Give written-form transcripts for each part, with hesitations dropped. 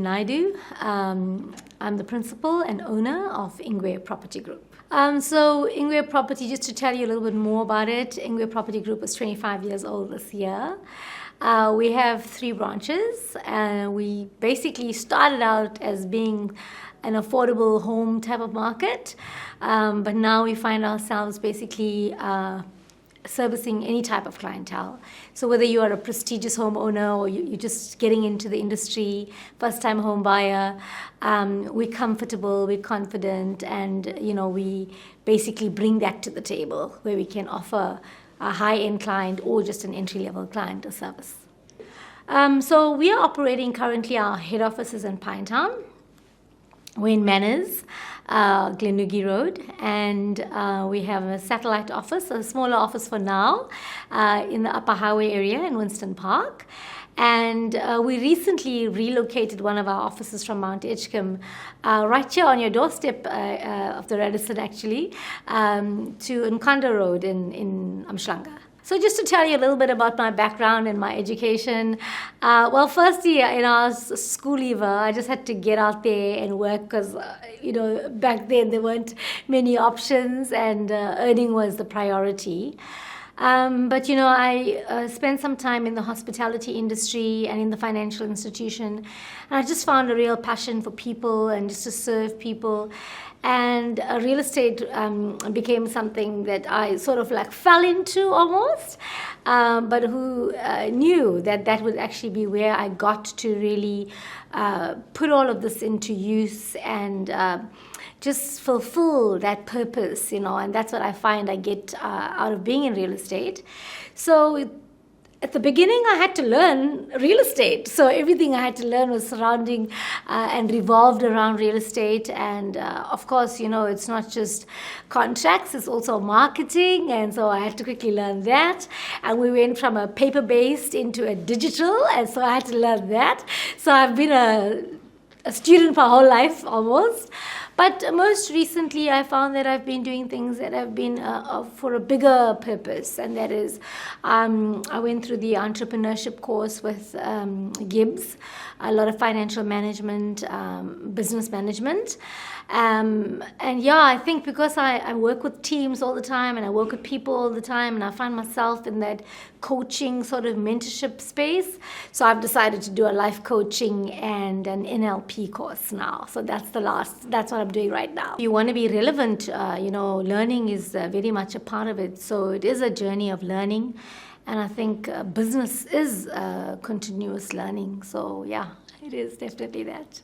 Naidoo. I'm the principal and owner of Ingwe Property Group. So Ingwe Property, just to tell you a little bit more about it, Ingwe Property Group is 25 years old this year. We have 3 branches, and we basically started out as being an affordable home type of market, but now we find ourselves basically servicing any type of clientele. So whether you are a prestigious homeowner or you're just getting into the industry, first-time home buyer, we're comfortable, we're confident, and we basically bring that to the table where we can offer a high-end client or just an entry-level client a service. So we are operating currently, our head office is in Pinetown. We're in Manners, Glenugie Road, and we have a satellite office, a smaller office for now, in the Upper Highway area in Winston Park. And we recently relocated one of our offices from Mount Edgecombe, right here on your doorstep of the Radisson actually, to Nkanda Road in Umhlanga. So just to tell you a little bit about my background and my education, well, firstly, I was a school leaver. I just had to get out there and work because, back then there weren't many options and earning was the priority. But I spent some time in the hospitality industry and in the financial institution, and I just found a real passion for people and just to serve people. And real estate became something that I sort of like fell into almost, but who knew that would actually be where I got to really put all of this into use and just fulfill that purpose, and that's what I find I get out of being in real estate. So at the beginning, I had to learn real estate. So everything I had to learn was surrounding and revolved around real estate. And of course, it's not just contracts, it's also marketing. And so I had to quickly learn that. And we went from a paper-based into a digital. And so I had to learn that. So I've been a student for my whole life almost. But most recently, I found that I've been doing things that have been for a bigger purpose, and that is, I went through the entrepreneurship course with Gibbs, a lot of financial management, business management. And I think because I work with teams all the time and I work with people all the time, and I find myself in that coaching sort of mentorship space, so I've decided to do a life coaching and an NLP course now. So that's what I'm doing right now. If you want to be relevant, learning is very much a part of it. So it is a journey of learning, and I think business is continuous learning. So yeah, it is definitely that.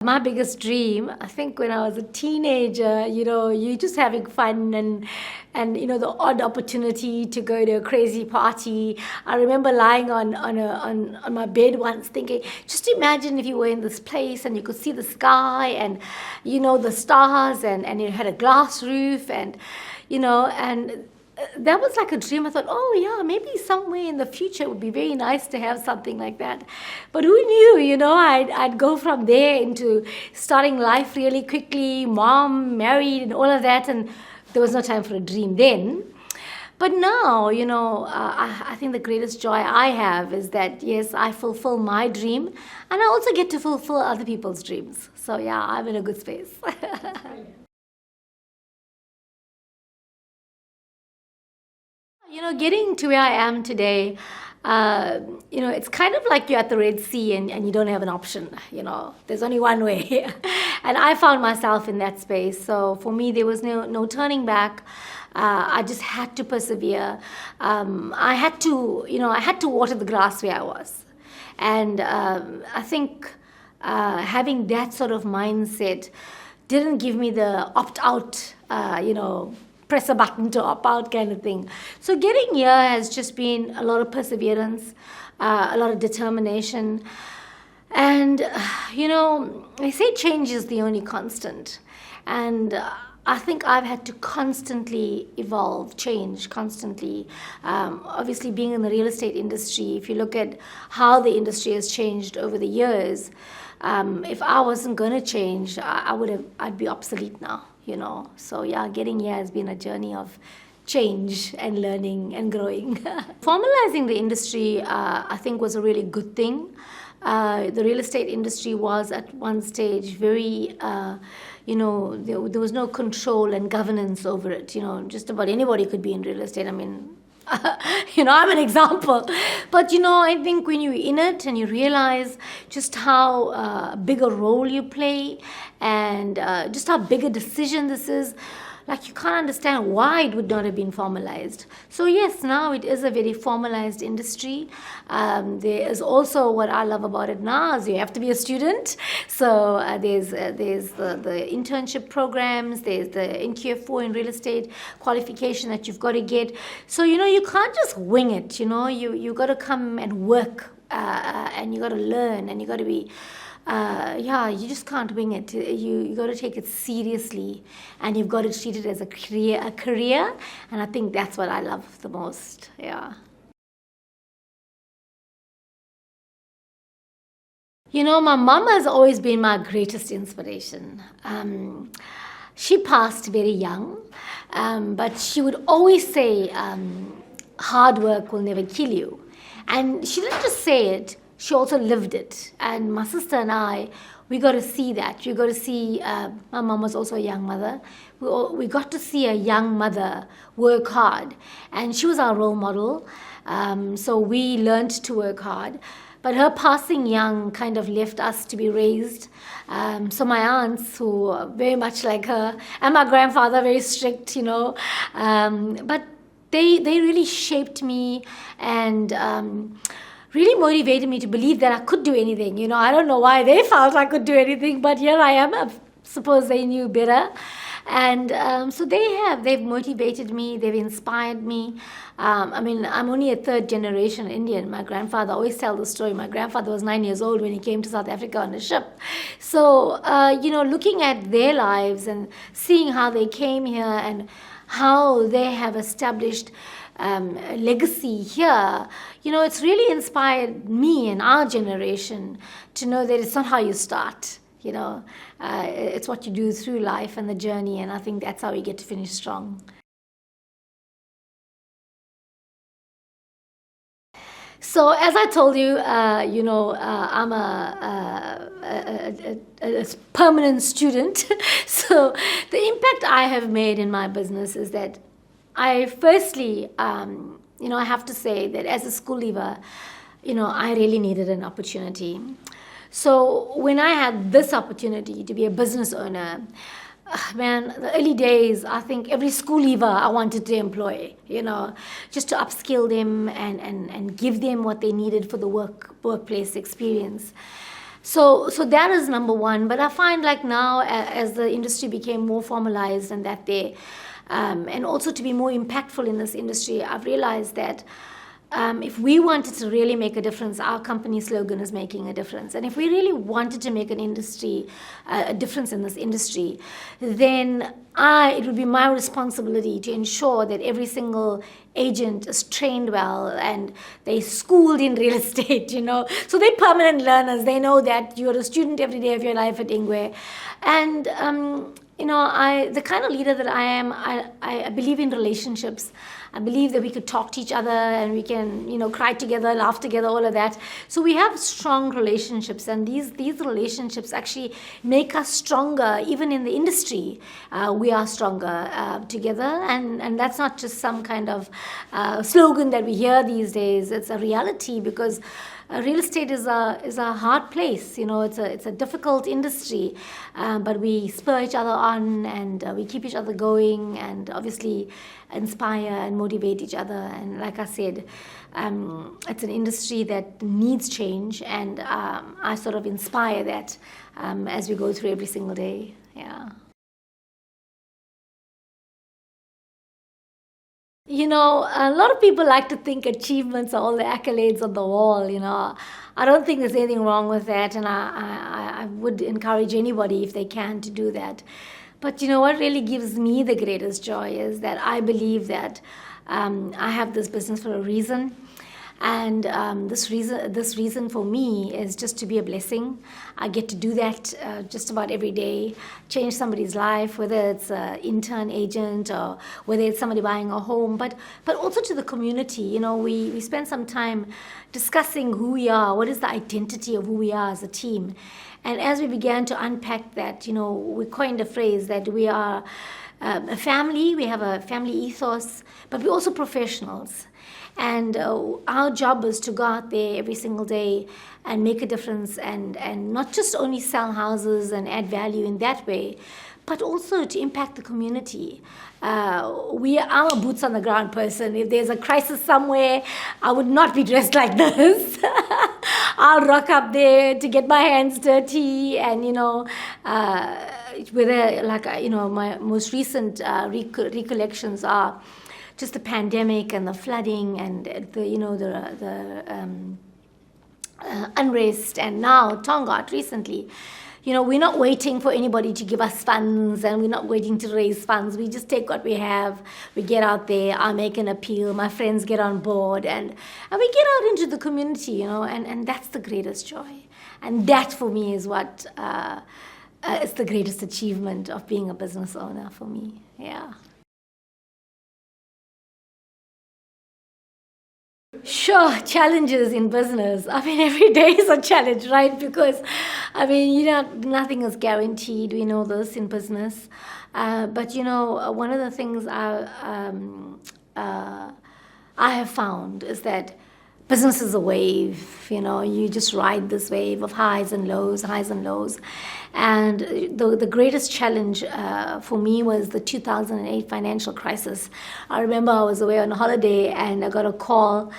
My biggest dream, I think when I was a teenager, you're just having fun and the odd opportunity to go to a crazy party. I remember lying on my bed once thinking, just imagine if you were in this place and you could see the sky and, the stars and you had a glass roof and that was like a dream. I thought, oh yeah, maybe somewhere in the future it would be very nice to have something like that. But who knew, I'd go from there into starting life really quickly, mom, married and all of that, and there was no time for a dream then. But now, I think the greatest joy I have is that, yes, I fulfill my dream, and I also get to fulfill other people's dreams. So yeah, I'm in a good space. Getting to where I am today, it's kind of like you're at the Red Sea and you don't have an option, There's only one way. And I found myself in that space. So for me, there was no turning back. I just had to persevere. I had to water the grass where I was. And I think having that sort of mindset didn't give me the opt-out, press a button to opt out kind of thing. So getting here has just been a lot of perseverance, a lot of determination. And, they say change is the only constant. And I think I've had to constantly evolve, change constantly. Obviously, being in the real estate industry, if you look at how the industry has changed over the years, if I wasn't going to change, I'd be obsolete now. So yeah, getting here has been a journey of change and learning and growing. Formalizing the industry, I think, was a really good thing. The real estate industry was at one stage very, there was no control and governance over it. Just about anybody could be in real estate. I mean, I'm an example. But, I think when you're in it and you realize just how big a role you play and just how big a decision this is, like, you can't understand why it would not have been formalized. So yes, now it is a very formalized industry. There is also, what I love about it now is you have to be a student. So there's the internship programs, there's the NQF4 in real estate qualification that you've got to get. So, you can't just wing it, you got to come and work and you got to learn and you got to be you just can't wing it. You got to take it seriously, and you've got to treat it as a career, and I think that's what I love the most. Yeah. My mom has always been my greatest inspiration. She passed very young, but she would always say, hard work will never kill you. And she didn't just say it, she also lived it. And my sister and I, we got to see that. We got to see, my mom was also a young mother. We got to see a young mother work hard. And she was our role model. So we learned to work hard. But her passing young kind of left us to be raised. So my aunts, who are very much like her, and my grandfather, very strict, but they really shaped me and really motivated me to believe that I could do anything. I don't know why they felt I could do anything, but here I am. I suppose they knew better. And so they've motivated me, they've inspired me. I'm only a third generation Indian. My grandfather, I always tell the story, my grandfather was 9 years old when he came to South Africa on a ship. So, looking at their lives and seeing how they came here and how they have established legacy here, it's really inspired me and our generation to know that it's not how you start. It's what you do through life and the journey, and I think that's how we get to finish strong. So as I told you, I'm a permanent student. So the impact I have made in my business is that I firstly, I have to say that as a school leaver, I really needed an opportunity. So when I had this opportunity to be a business owner, the early days, I think every school leaver I wanted to employ, just to upskill them and give them what they needed for the workplace experience. So that is number one. But I find like now, as the industry became more formalized and that and also to be more impactful in this industry, I've realized that if we wanted to really make a difference, our company slogan is making a difference. And if we really wanted to make a difference in this industry, then it would be my responsibility to ensure that every single agent is trained well and they schooled in real estate, So they're permanent learners. They know that you're a student every day of your life at Ingwe. And the kind of leader that I am, I believe in relationships. I believe that we could talk to each other and we can, cry together, laugh together, all of that. So we have strong relationships, and these relationships actually make us stronger. Even in the industry, we are stronger together, and that's not just some kind of slogan that we hear these days. It's a reality because real estate is a hard place. It's a difficult industry, but we spur each other on and we keep each other going and obviously inspire and motivate each other. And like I said, it's an industry that needs change, and I sort of inspire that as we go through every single day. Yeah. A lot of people like to think achievements are all the accolades on the wall, I don't think there's anything wrong with that, and I would encourage anybody, if they can, to do that. But what really gives me the greatest joy is that I believe that I have this business for a reason. And this reason for me is just to be a blessing. I get to do that just about every day, change somebody's life, whether it's an intern agent or whether it's somebody buying a home, but also to the community. You know, we spend some time discussing who we are, what is the identity of who we are as a team. And as we began to unpack that, you know, we coined a phrase that we are a family, we have a family ethos, but we're also professionals. And our job is to go out there every single day and make a difference and not just only sell houses and add value in that way, but also to impact the community. I'm a boots on the ground person. If there's a crisis somewhere, I would not be dressed like this. I'll rock up there to get my hands dirty and, you know, whether, like, you know, my most recent recollections are just the pandemic and the flooding and the, you know, the unrest, and now Tongaat recently. You know, we're not waiting for anybody to give us funds, and we're not waiting to raise funds. We just take what we have. We get out there. I make an appeal. My friends get on board, and we get out into the community, you know, and that's the greatest joy. And that for me is what is the greatest achievement of being a business owner for me. Yeah. Sure, challenges in business. I mean, every day is a challenge, right? Because, I mean, you know, nothing is guaranteed. We know this in business. But, you know, one of the things I have found is that business is a wave. You know, you just ride this wave of highs and lows, highs and lows. And the greatest challenge for me was the 2008 financial crisis. I remember I was away on holiday and I got a call.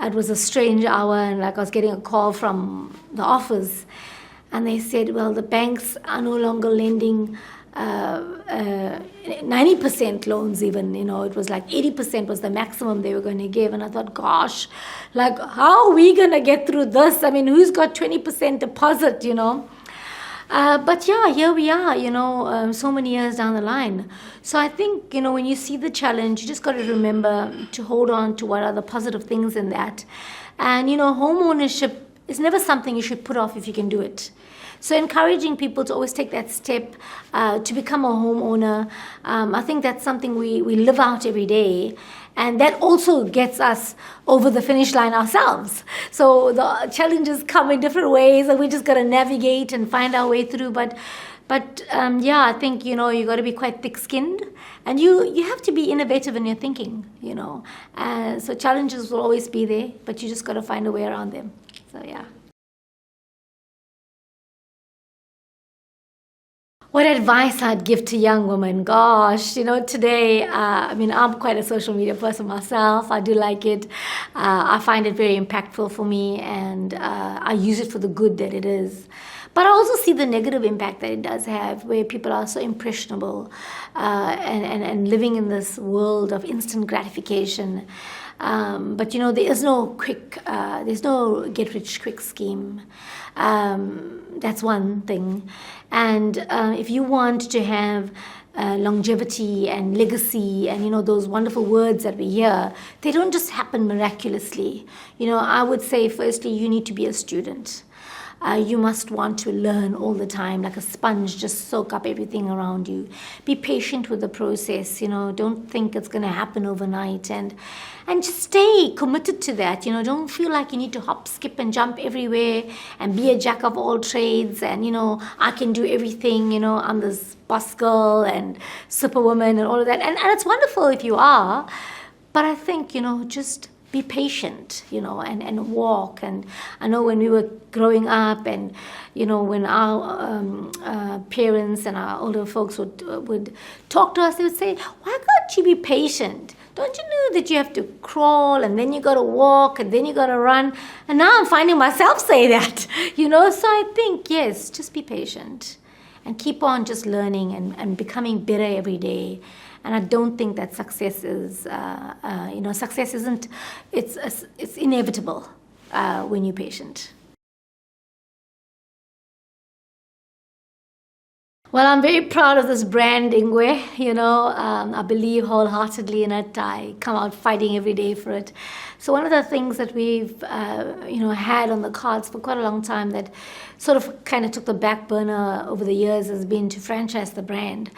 It was a strange hour, and like I was getting a call from the office, and they said, well, the banks are no longer lending 90% loans even, you know, it was like 80% was the maximum they were going to give. And I thought, gosh, like, how are we going to get through this? I mean, who's got 20% deposit, you know? But yeah, here we are, you know, so many years down the line. So I think, you know, when you see the challenge, you just got to remember to hold on to what are the positive things in that. And, you know, home ownership is never something you should put off if you can do it. So encouraging people to always take that step to become a homeowner, I think that's something we live out every day. And that also gets us over the finish line ourselves. So the challenges come in different ways, and we just got to navigate and find our way through. But yeah, I think, you know, you got to be quite thick-skinned, and you have to be innovative in your thinking, you know. So challenges will always be there, but you just got to find a way around them. So yeah. What advice I'd give to young women? Gosh, you know, today, I mean, I'm quite a social media person myself. I do like it. I find it very impactful for me, and I use it for the good that it is. But I also see the negative impact that it does have, where people are so impressionable and living in this world of instant gratification. But, you know, there's no get-rich-quick scheme. That's one thing. And if you want to have longevity and legacy and, you know, those wonderful words that we hear, they don't just happen miraculously. You know, I would say, firstly, you need to be a student. You must want to learn all the time, like a sponge, just soak up everything around you. Be patient with the process, you know, don't think it's going to happen overnight, and just stay committed to that. You know, don't feel like you need to hop, skip and jump everywhere and be a jack of all trades and, you know, I can do everything, you know, I'm this boss girl and superwoman and all of that. And it's wonderful if you are, but I think, you know, just be patient, you know, and walk. And I know when we were growing up, and, you know, when our parents and our older folks would talk to us, they would say, why can't you be patient? Don't you know that you have to crawl, and then you got to walk, and then you got to run? And now I'm finding myself say that, you know. So I think, yes, just be patient and keep on just learning and becoming better every day. And I don't think that success is, you know, success isn't, it's inevitable when you're patient. Well, I'm very proud of this brand, Ingwe. I believe wholeheartedly in it. I come out fighting every day for it. So one of the things that we've, had on the cards for quite a long time that sort of kind of took the back burner over the years has been to franchise the brand.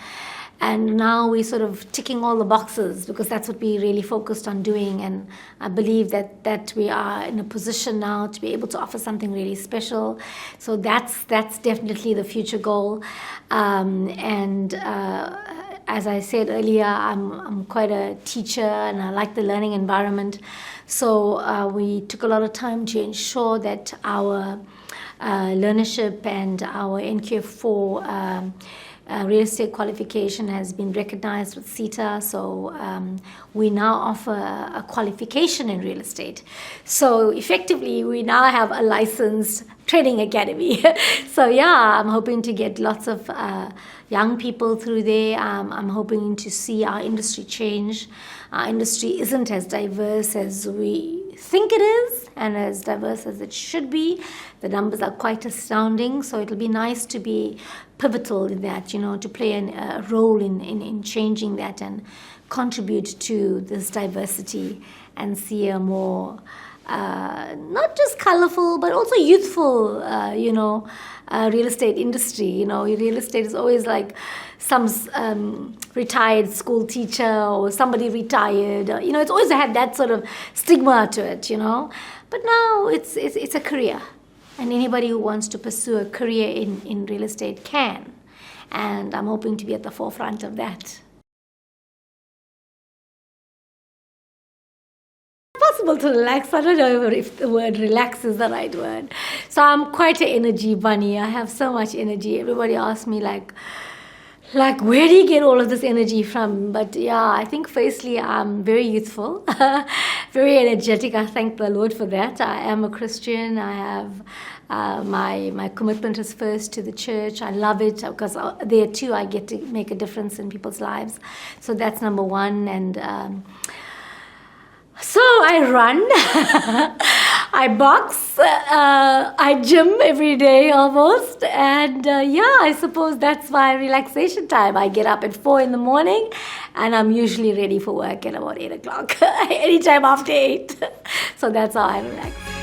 And now we're sort of ticking all the boxes because that's what we really focused on doing. And I believe that we are in a position now to be able to offer something really special. So that's definitely the future goal. As I said earlier, I'm quite a teacher and I like the learning environment. So we took a lot of time to ensure that our learnership and our NQF4 real estate qualification has been recognized with CETA. So we now offer a qualification in real estate. So effectively, we now have a licensed training academy. So yeah, I'm hoping to get lots of young people through there. I'm hoping to see our industry change. Our industry isn't as diverse as we think it is and as diverse as it should be. The numbers are quite astounding. So it'll be nice to be pivotal in that, to play a role in changing that and contribute to this diversity and see a more not just colorful but also youthful real estate industry. Real estate is always like some retired school teacher or somebody retired. It's always had that sort of stigma to it. But now it's a career, and anybody who wants to pursue a career in real estate can, and I'm hoping to be at the forefront of that. Possible to relax. I don't know if the word relax is the right word. So I'm quite an energy bunny. I have so much energy. Everybody asks me like where do you get all of this energy from? But yeah, I think firstly I'm very youthful, very energetic. I thank the Lord for that. I am a Christian. I have my commitment is first to the church. I love it because there too I get to make a difference in people's lives. So that's number one. And so I run, I box, I gym every day almost, and I suppose that's my relaxation time. I get up at 4 in the morning and I'm usually ready for work at about 8 o'clock, anytime after 8. So that's how I relax.